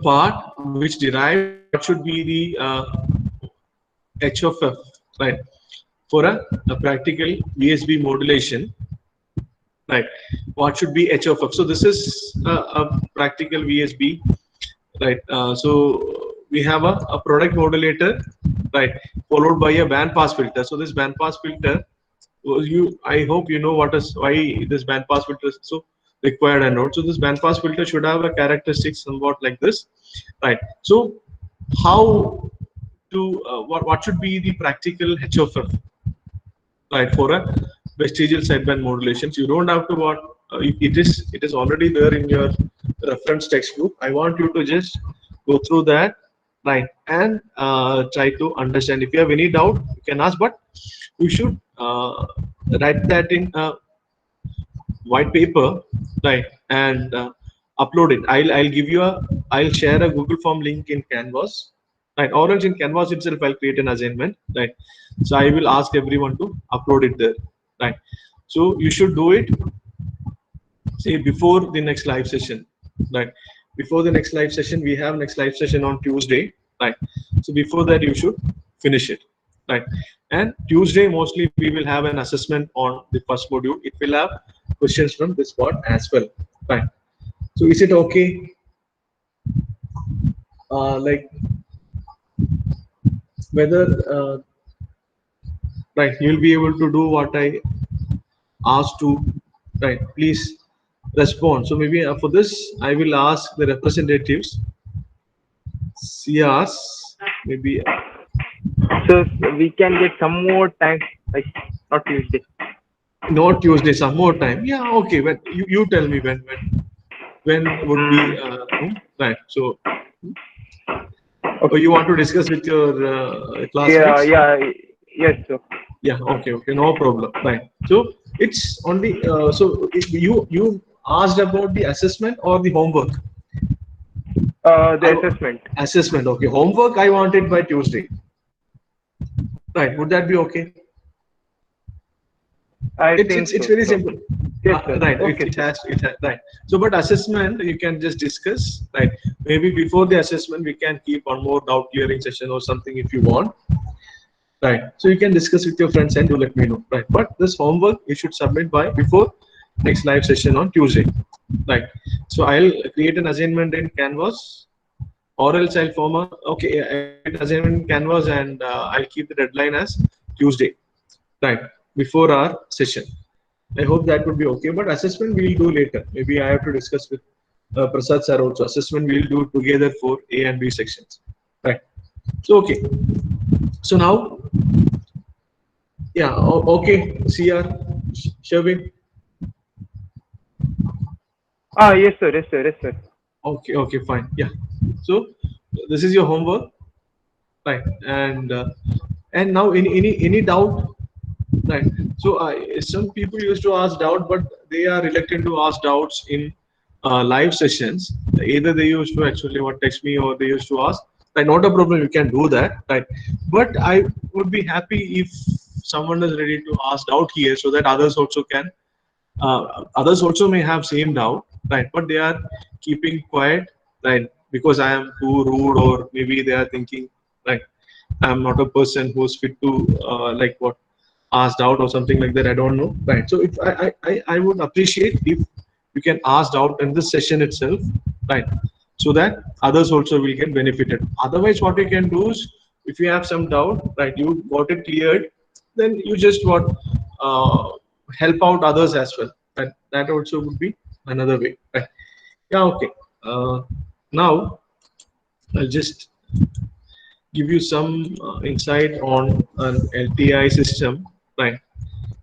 part which derives what should be the H of F, right? For a practical VSB modulation, right? What should be H of F? So this is a practical VSB, right? So we have a product modulator, right? Followed by a band pass filter. So this band pass filter, I hope you know why this band pass filter is so required and all. So this band pass filter should have a characteristic somewhat like this, right? So how to what should be the practical H of F, right, for a vestigial sideband modulation? So you don't have to what it is already there in your reference textbook. I want you to just go through that, right, and try to understand. If you have any doubt, you can ask, but you should write that in white paper, right, and upload it. I'll give you a I'll share a Google Form link in Canvas, right, or else in Canvas itself I'll create an assignment, right. So I will ask everyone to upload it there, right. So you should do it, say, before the next live session, right. Before the next live session, we have next live session on Tuesday, right. So before that you should finish it, right. And Tuesday mostly we will have an assessment on the first module. It will have questions from this part as well, right. So is it okay, like, whether right, you'll be able to do what I asked to, right? Please respond. So maybe for this I will ask the representatives, CRs, maybe. So we can get some more time, like not Tuesday. Not Tuesday, some more time. Yeah, okay. When you tell me when would be right. So, oh, you want to discuss with your classmates? Yes, sir. Yeah, okay, no problem. Right. So it's only so you asked about the assessment or the homework? The assessment. Assessment. Okay, homework I wanted by Tuesday. Right. Would that be okay? It's very simple. Yes, sir. Right. Okay, It has right. So, but assessment you can just discuss. Right. Maybe before the assessment we can keep one more doubt clearing session or something if you want. Right. So you can discuss with your friends and do let me know. Right. But this homework you should submit by before next live session on Tuesday. Right. So I'll create an assignment in Canvas, or else I'll form a assignment in Canvas, and I'll keep the deadline as Tuesday. Right. Before our session. I hope that would be okay. But assessment we will do later. Maybe I have to discuss with Prasad sir also. Assessment we will do together for A and B sections. Right. So okay. So now, yeah, okay, CR, Shavin. Yes, sir. Okay, fine. Yeah. So this is your homework, right? And now any doubt, right? So some people used to ask doubt, but they are reluctant to ask doubts in live sessions. Either they used to actually text me, or they used to ask. Right, not a problem. You can do that, right? But I would be happy if someone is ready to ask doubt here, so that others also can. Others also may have same doubt, right? But they are keeping quiet, right? Because I am too rude, or maybe they are thinking, like, I'm not a person who's fit to asked out or something like that. I don't know, right? So if I would appreciate if you can ask out in this session itself, right? So that others also will get benefited. Otherwise, what you can do is, if you have some doubt, right, you got it cleared, then you just help out others as well. That also would be another way, right? Yeah, okay. Now I'll just give you some insight on an LTI system, right?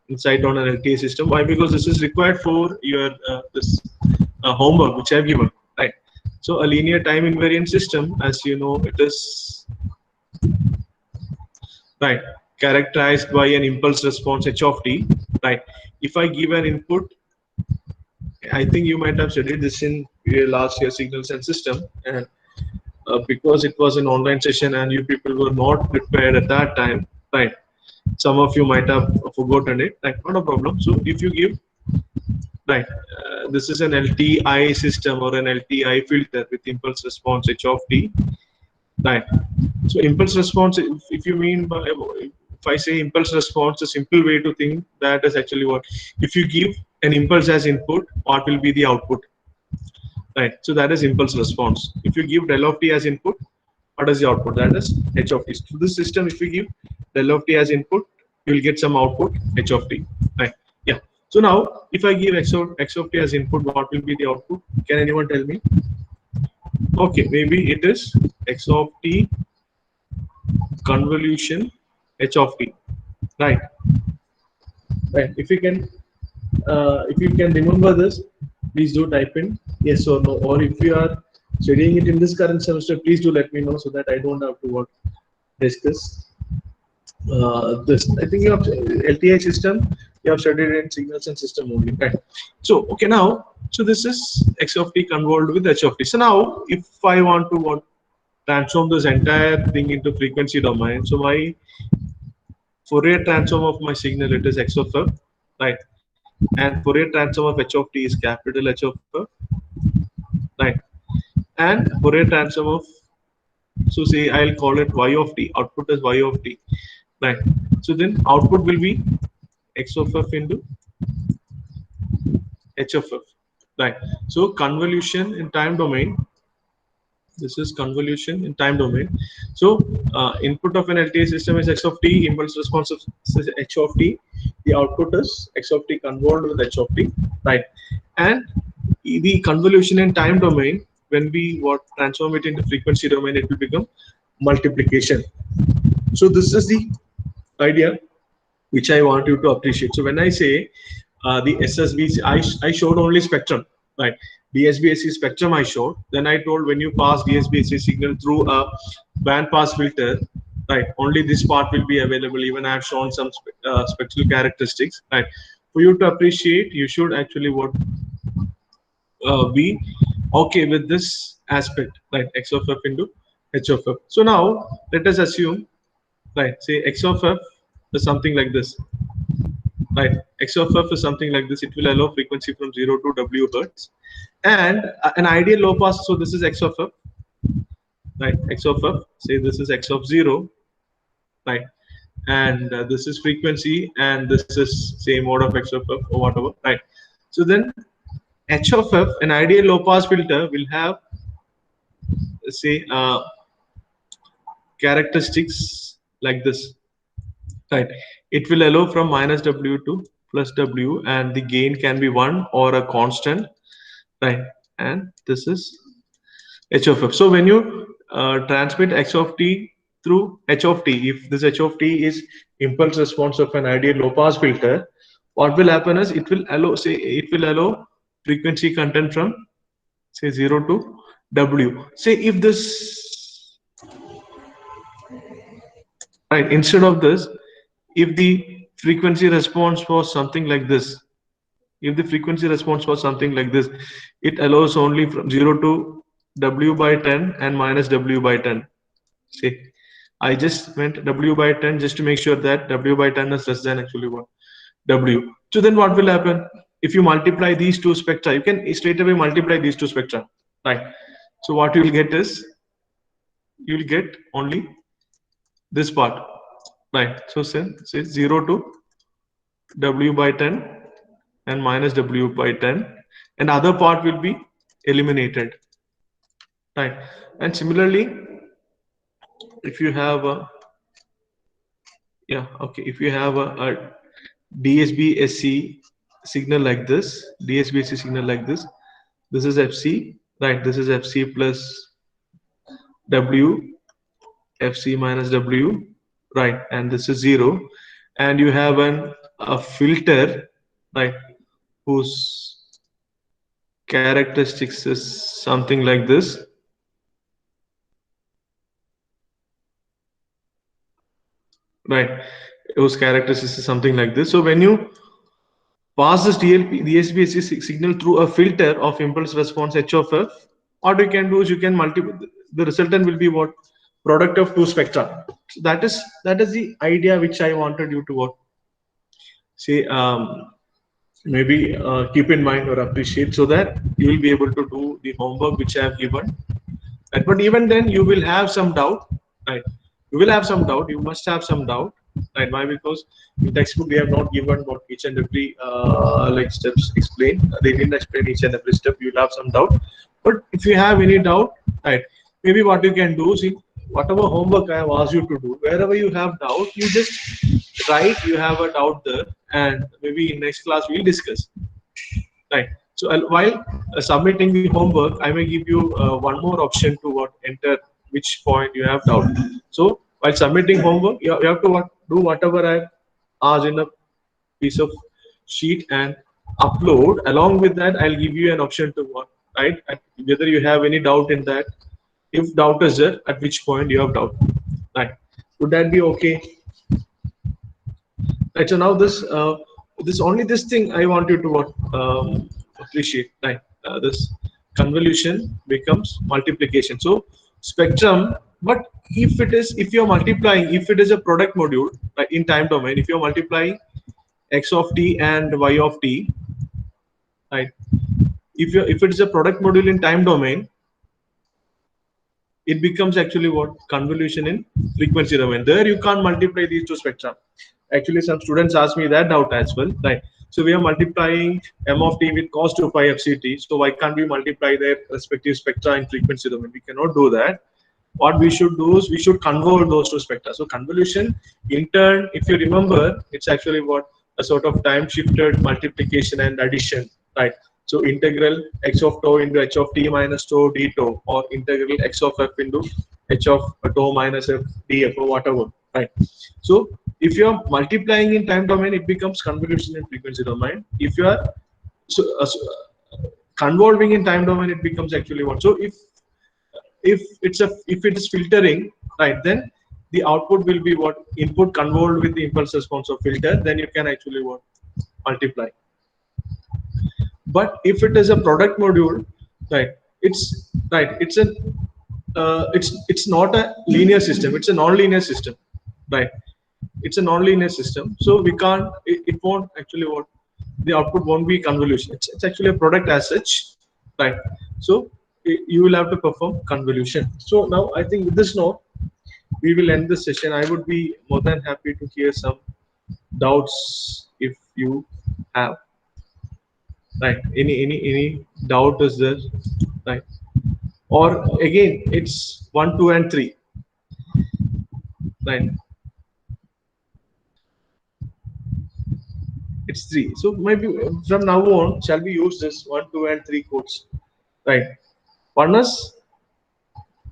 Insight on an LTI system. Why? Because this is required for your this homework which I've given, right? So a linear time invariant system, as you know, it is right characterized by an impulse response h of t, right? If I give an input, I think you might have studied this in your last year signals and system, and because it was an online session and you people were not prepared at that time, right? Some of you might have forgotten it, like, not a problem. So if you give, right, this is an LTI system or an LTI filter with impulse response h of t, right? So impulse response, if you mean by, if I say impulse response, a simple way to think that is actually what, if you give an impulse as input, what will be the output, right? So that is impulse response. If you give del of t as input, what is the output? That is h of t. So this system, if you give del of t as input, you will get some output h of t, right? Yeah. So now, if I give x of t as input, what will be the output? Can anyone tell me? Okay, maybe it is x of t convolution h of t, right? Right. If you can remember this, please do type in yes or no. Or if you are studying it in this current semester, please do let me know, so that I don't have to discuss. this. I think you have LTI system. You have studied in signals and system only, right? So okay, now so this is x of t convolved with h of t. So now if I want to transform this entire thing into frequency domain, so my Fourier transform of my signal, it is x of f, right? And Fourier transform of h of t is capital H of f, right? And Fourier transform of, so say I'll call it y of t, output is y of t, right? So then output will be x of f into h of f, right? So convolution in time domain, this is convolution in time domain. So input of an LTI system is x of t, impulse response of h of t, the output is x of t convolved with h of t, right? And the convolution in time domain, when we transform it into frequency domain, it will become multiplication. So this is the idea which I want you to appreciate. So when I say the SSBC, I showed only spectrum, right? DSBSC spectrum I showed. Then I told when you pass DSBSC signal through a band pass filter, right? Only this part will be available. Even I have shown some spectral characteristics, right? For you to appreciate, you should actually be okay with this aspect, right? X of f into h of f. So now let us assume, right? Say x of f is something like this, right? X of f is something like this. It will allow frequency from 0 to W hertz, and an ideal low pass. So this is x of f, right? X of f. Say this is x of 0, right? And this is frequency, and this is say mode of x of f or whatever, right? So then h of f, an ideal low pass filter will have say characteristics like this, right? It will allow from minus W to plus W, and the gain can be 1 or a constant, right? And this is h of f. So when you transmit x of t through h of t, if this h of t is impulse response of an ideal low pass filter, what will happen is it will allow frequency content from say 0 to W. Say if this, right, instead of this, if the frequency response was something like this, if the frequency response was something like this, it allows only from 0 to W by 10 and minus W by 10. See, I just went W by 10 just to make sure that W by 10 is less than actually what W. So then what will happen? If you multiply these two spectra, you can straight away multiply these two spectra, right? So what you will get is, you will get only this part, right? So say 0 to W by 10 and minus W by 10, and other part will be eliminated, right? And similarly, if you have a, yeah, okay, if you have a DSB-SC signal like this, DSB-SC signal like this is FC, right? This is FC plus W, FC minus W, right? And this is 0, and you have a filter, right, whose characteristics is something like this, right? Whose characteristics is something like this. So when you pass this DSB-SC signal through a filter of impulse response h of f, what you can do is you can multiply. The resultant will be what? Product of two spectra. So that is the idea which I wanted you to what? Say maybe keep in mind or appreciate, so that you will be able to do the homework which I have given. Right? But even then, you will have some doubt, right? You will have some doubt. You must have some doubt, right? Why? Because in textbook we have not given what each and every like steps explain. They didn't explain each and every step. You'll have some doubt. But if you have any doubt, right? Maybe what you can do, see, whatever homework I have asked you to do, wherever you have doubt, you just write you have a doubt there, and maybe in next class we'll discuss, right? So while submitting the homework, I may give you one more option to what enter which point you have doubt. So while submitting homework, you have to do whatever I asked in a piece of sheet and upload. Along with that, I'll give you an option to what, right? Whether you have any doubt in that. If doubt is there, at which point you have doubt, right? Would that be okay? Right. So now this only this thing I want you to appreciate. Right. This convolution becomes multiplication. So spectrum, but if you're multiplying, if it is a product module, right, in time domain, if you're multiplying x of t and y of t, right, if it is a product module in time domain, it becomes actually what? Convolution in frequency domain. There you can't multiply these two spectra. Actually, some students ask me that doubt as well, right? So we are multiplying m of t with cos 2 pi fct. So why can't we multiply their respective spectra in frequency domain? We cannot do that. What we should do is we should convolve those two spectra. So convolution, in turn, if you remember, it's actually what? A sort of time shifted multiplication and addition, right? So integral x of tau into h of t minus tau d tau, or integral x of f into h of tau minus f df, or whatever, right? So if you are multiplying in time domain, it becomes convolution in frequency domain. If you are convolving in time domain, it becomes actually what? So if it is filtering, right, then the output will be what? Input convolved with the impulse response of filter, then you can actually what? Multiply. But if it is a product module, right, it's not a linear system, it's a non-linear system, right? It's a non-linear system, so we can't, it won't actually what? The output won't be convolution. It's actually a product as such, right? So you will have to perform convolution. So now I think with this note, we will end the session. I would be more than happy to hear some doubts if you have. Right? Any doubt is there? Right? Or again, it's 1, 2, and 3. Right? It's 3. So maybe from now on, shall we use this 1, 2, and 3 codes? Right? One is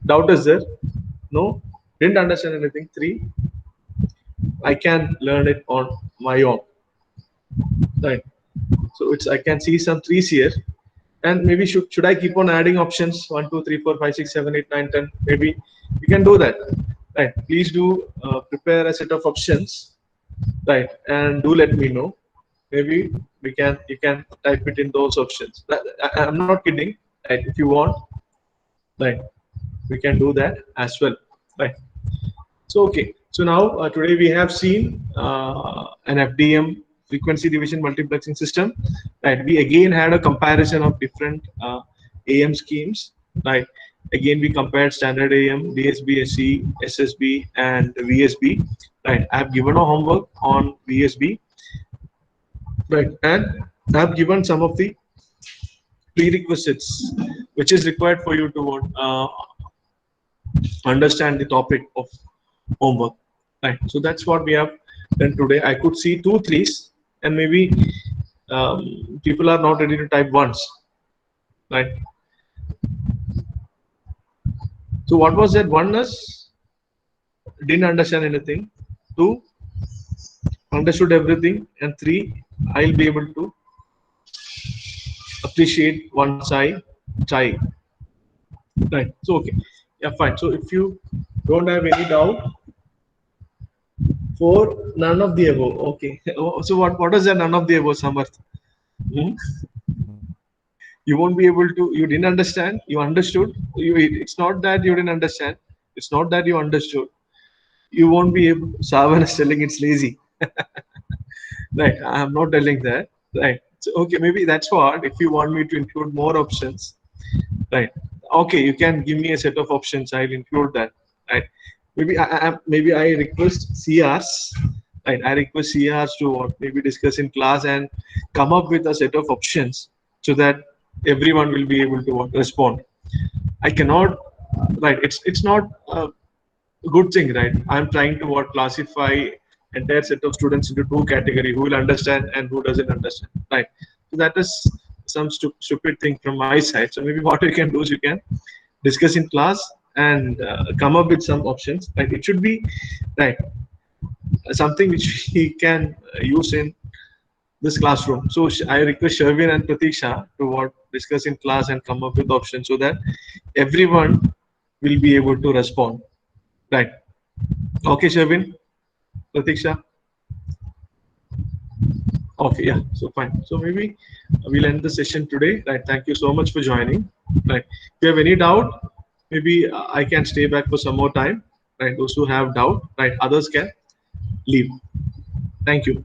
doubt is there? No? Didn't understand anything. 3. I can learn it on my own. Right? So it's, I can see some 3s here, and maybe should I keep on adding options 1, 2, 3, 4, 5, 6, 7, 8, 9, 10? Maybe we can do that. Right? Please do prepare a set of options, right? And do let me know. Maybe you can type it in those options. I'm not kidding. Right? If you want, right, we can do that as well. Right? So okay. So now today we have seen an FDM, frequency division multiplexing system. Right? We again had a comparison of different AM schemes. Right? Again, we compared standard AM, DSB, SE, SSB, and VSB. Right? I have given a homework on VSB. Right? And I have given some of the prerequisites which is required for you to understand the topic of homework. Right? So that's what we have done today. I could see 2 3s, and maybe people are not ready to type once. Right? So what was that? 1 is didn't understand anything. 2 understood everything, and 3 I'll be able to appreciate once I try. Right? So okay, yeah, fine. So if you don't have any doubt, 4 none of the above. Okay. So what is that none of the above, Samarth? You won't be able to. You didn't understand. You understood. It's not that you didn't understand. It's not that you understood. You won't be able. Savan is telling it's lazy. Right. I'm not telling that. Right. So, okay. Maybe that's what. If you want me to include more options, right. Okay. You can give me a set of options. I'll include that. Right. Maybe I request CRs. Right. I request CRs to maybe discuss in class and come up with a set of options so that everyone will be able to respond. I cannot. Right. It's not a good thing. Right. I'm trying to classify entire set of students into 2 categories: who will understand and who doesn't understand. Right. So that is some stupid thing from my side. So maybe what you can do is you can discuss in class and come up with some options. Right. It should be right something which we can use in this classroom. So I request Shervin and Pratiksha to discuss in class and come up with options so that everyone will be able to respond. Right. Okay, Shervin, Pratiksha. Okay, yeah, so fine. So maybe we'll end the session today. Right, thank you so much for joining. Right, if you have any doubt, maybe I can stay back for some more time. Right, those who have doubt, right, others can leave. Thank you.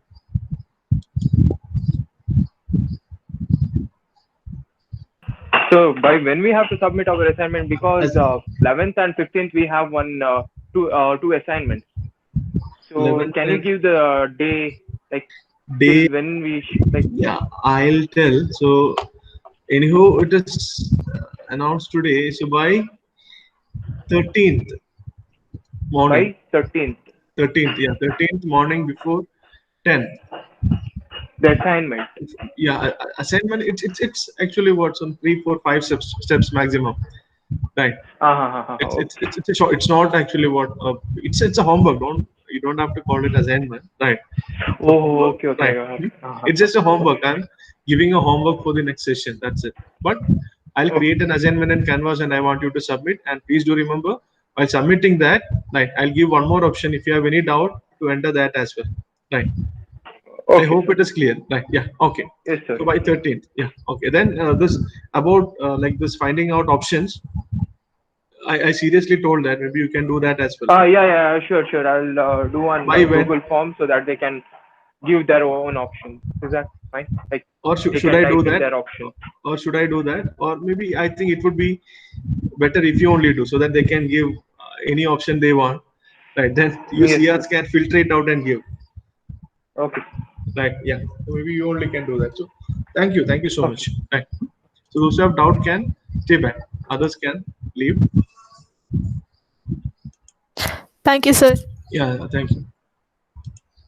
So by when we have to submit our assignment, because As- 11th and 15th we have two assignments. So 11th can you and- give the day, like Day, till when we like? yeah, I'll tell. So, anyhow, it is announced today. So by 13th morning, By 13th, 13th, yeah, 13th morning before 10. the assignment. Yeah, assignment. It's actually what, some 3, 4, 5 steps maximum, right? It's a short. It's not actually what. It's a homework. You don't have to call it assignment, right? Oh, okay, okay. Right. It's just a homework. I'm giving a homework for the next session. That's it. But I'll create an assignment in Canvas and I want you to submit. And please do remember, while submitting that, right, I'll give one more option. If you have any doubt, to enter that as well. Right. Okay, I hope it is clear. Right. Yeah. Okay. yes, sir. So by 13th. Yeah. Okay. Then this about like this finding out options. I seriously told that maybe you can do that as well. Yeah, sure. I'll do one By when? Google form so that they can give their own option. Is that fine? Like Or they should can I type do in that? their option. Or should I do that? Or maybe I think it would be better if you only do, so that they can give any option they want. Right. Then you Yes, CRs sir. can filter it out and give. Okay. Right. Yeah. So maybe you only can do that. So thank you. Thank you so much. Right. So those who have doubt can stay back. Others can leave. Thank you, sir. Yeah. Thank you.